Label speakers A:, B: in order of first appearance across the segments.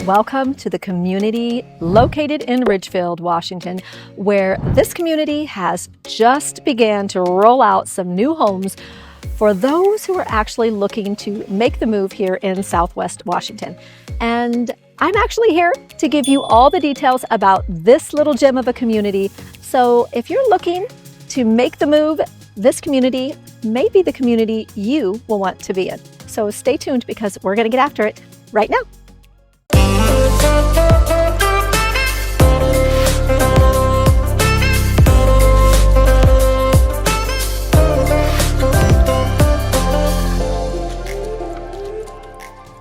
A: Welcome to the community located in Ridgefield, Washington, where this community has just began to roll out some new homes for those who are actually looking to make the move here in Southwest Washington. And I'm actually here to give you all the details about this little gem of a community. So if you're looking to make the move, this community may be the community you will want to be in. So stay tuned because we're going to get after it right now.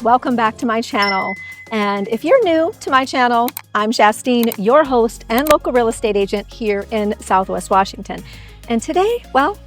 A: Welcome back to my channel. And if you're new to my channel, I'm Shastine, your host and local real estate agent here in Southwest Washington. And today, well,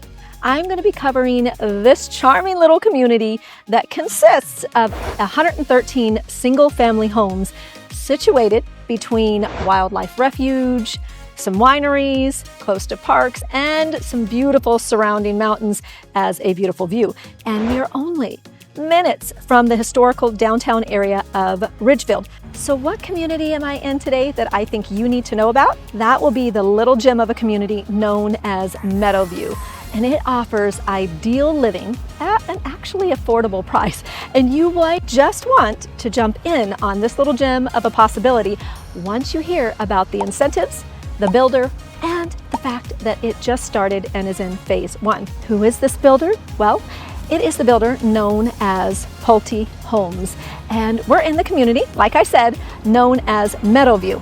A: I'm going to be covering this charming little community that consists of 113 single-family homes situated between wildlife refuge, some wineries, close to parks, and some beautiful surrounding mountains as a beautiful view. And we are only minutes from the historical downtown area of Ridgefield. So what community am I in today that I think you need to know about? That will be the little gem of a community known as Meadowview. And it offers ideal living at an actually affordable price. And you might just want to jump in on this little gem of a possibility once you hear about the incentives, the builder, and the fact that it just started and is in phase 1. Who is this builder? Well, it is the builder known as Pulte Homes. And we're in the community, like I said, known as Meadowview.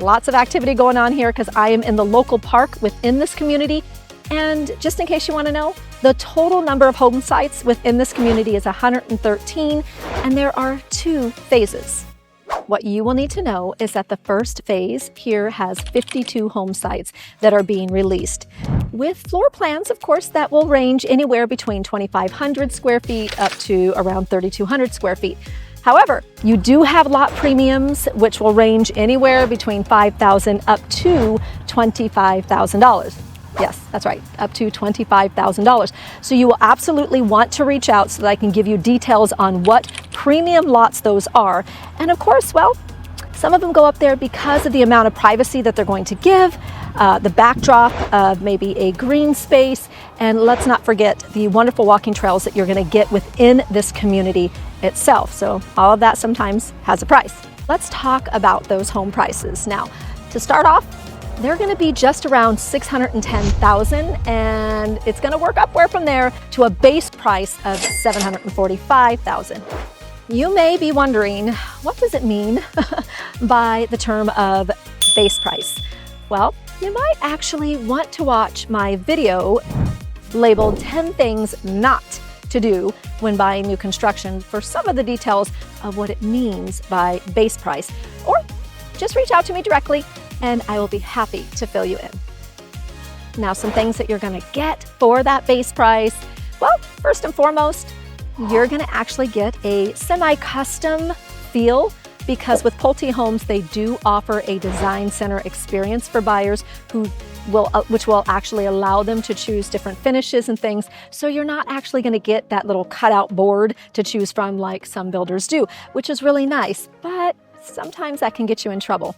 A: Lots of activity going on here because I am in the local park within this community. And just in case you want to know, the total number of home sites within this community is 113, and there are 2 phases. What you will need to know is that the first phase here has 52 home sites that are being released, with floor plans, of course, that will range anywhere between 2,500 square feet up to around 3,200 square feet. However, you do have lot premiums, which will range anywhere between $5,000 up to $25,000. Yes, that's right, up to $25,000. So you will absolutely want to reach out so that I can give you details on what premium lots those are. And of course, well, some of them go up there because of the amount of privacy that they're going to give, the backdrop of maybe a green space, and let's not forget the wonderful walking trails that you're going to get within this community itself. So all of that sometimes has a price. Let's talk about those home prices. Now, to start off, they're going to be just around $610,000, and it's going to work upward from there to a base price of $745,000. You may be wondering, what does it mean by the term of base price? Well, you might actually want to watch my video labeled 10 things not to do when buying new construction for some of the details of what it means by base price, or just reach out to me directly and I will be happy to fill you in. Now, some things that you're going to get for that base price. Well, first and foremost, you're going to actually get a semi-custom feel, because with Pulte Homes, they do offer a design center experience for buyers which will actually allow them to choose different finishes and things. So you're not actually going to get that little cutout board to choose from like some builders do, which is really nice, but sometimes that can get you in trouble.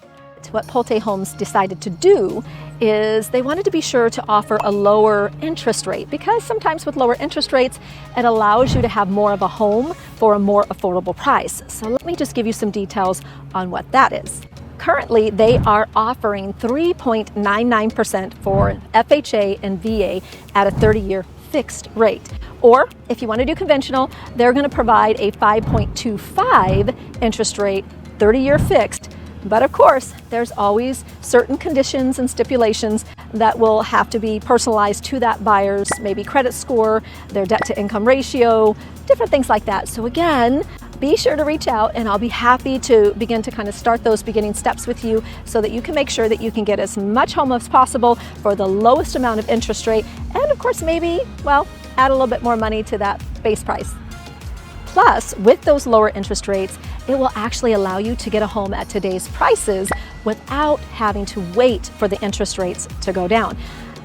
A: What Pulte Homes decided to do is they wanted to be sure to offer a lower interest rate, because sometimes with lower interest rates, it allows you to have more of a home for a more affordable price. So let me just give you some details on what that is. Currently, they are offering 3.99% for FHA and VA at a 30-year fixed rate. Or if you want to do conventional, they're going to provide a 5.25 interest rate, 30-year fixed. But of course, there's always certain conditions and stipulations that will have to be personalized to that buyer's maybe credit score, their debt to income ratio, different things like that. So again, be sure to reach out and I'll be happy to begin to kind of start those beginning steps with you so that you can make sure that you can get as much home as possible for the lowest amount of interest rate. And of course, maybe, well, add a little bit more money to that base price. Plus, with those lower interest rates, it will actually allow you to get a home at today's prices without having to wait for the interest rates to go down.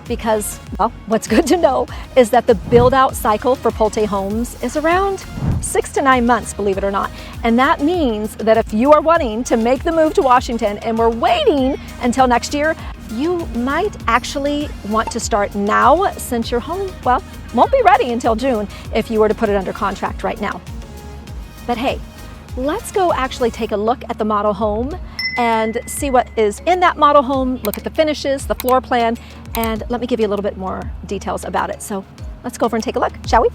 A: because, well, what's good to know is that the build-out cycle for Pulte Homes is around 6 to 9 months, believe it or not. And that means that if you are wanting to make the move to Washington and we're waiting until next year, you might actually want to start now, since your home, well, won't be ready until June if you were to put it under contract right now. But hey, let's go actually take a look at the model home and see what is in that model home, look at the finishes, the floor plan, and let me give you a little bit more details about it. So let's go over and take a look, shall we?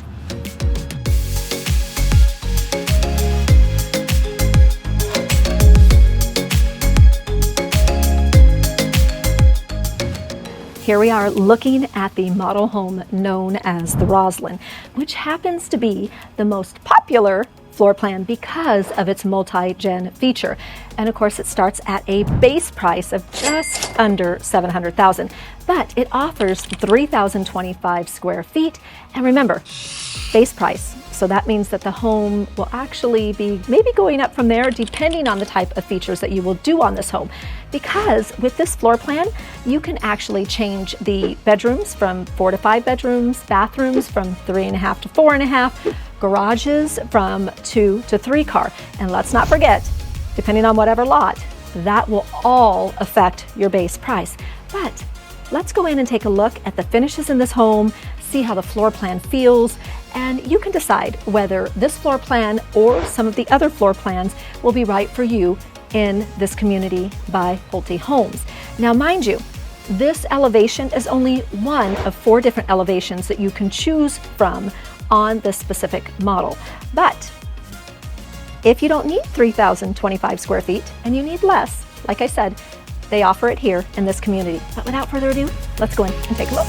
A: Here we are looking at the model home known as the Roslyn, which happens to be the most popular floor plan because of its multi-gen feature. And of course, it starts at a base price of just under $700,000, but it offers 3,025 square feet. And remember, base price. So that means that the home will actually be maybe going up from there depending on the type of features that you will do on this home. Because with this floor plan, you can actually change the bedrooms from 4 to 5 bedrooms, bathrooms from 3.5 to 4.5, garages from 2 to 3 car. And let's not forget, depending on whatever lot, that will all affect your base price. But let's go in and take a look at the finishes in this home, see how the floor plan feels, and you can decide whether this floor plan or some of the other floor plans will be right for you in this community by Pulte Homes. Now, mind you, this elevation is only one of 4 different elevations that you can choose from on this specific model. But if you don't need 3,025 square feet and you need less, like I said, they offer it here in this community. But without further ado, let's go in and take a look.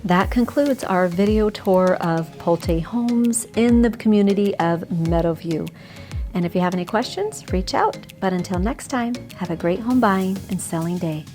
A: That concludes our video tour of Pulte Homes in the community of Meadowview. And if you have any questions, reach out. But until next time, have a great home buying and selling day.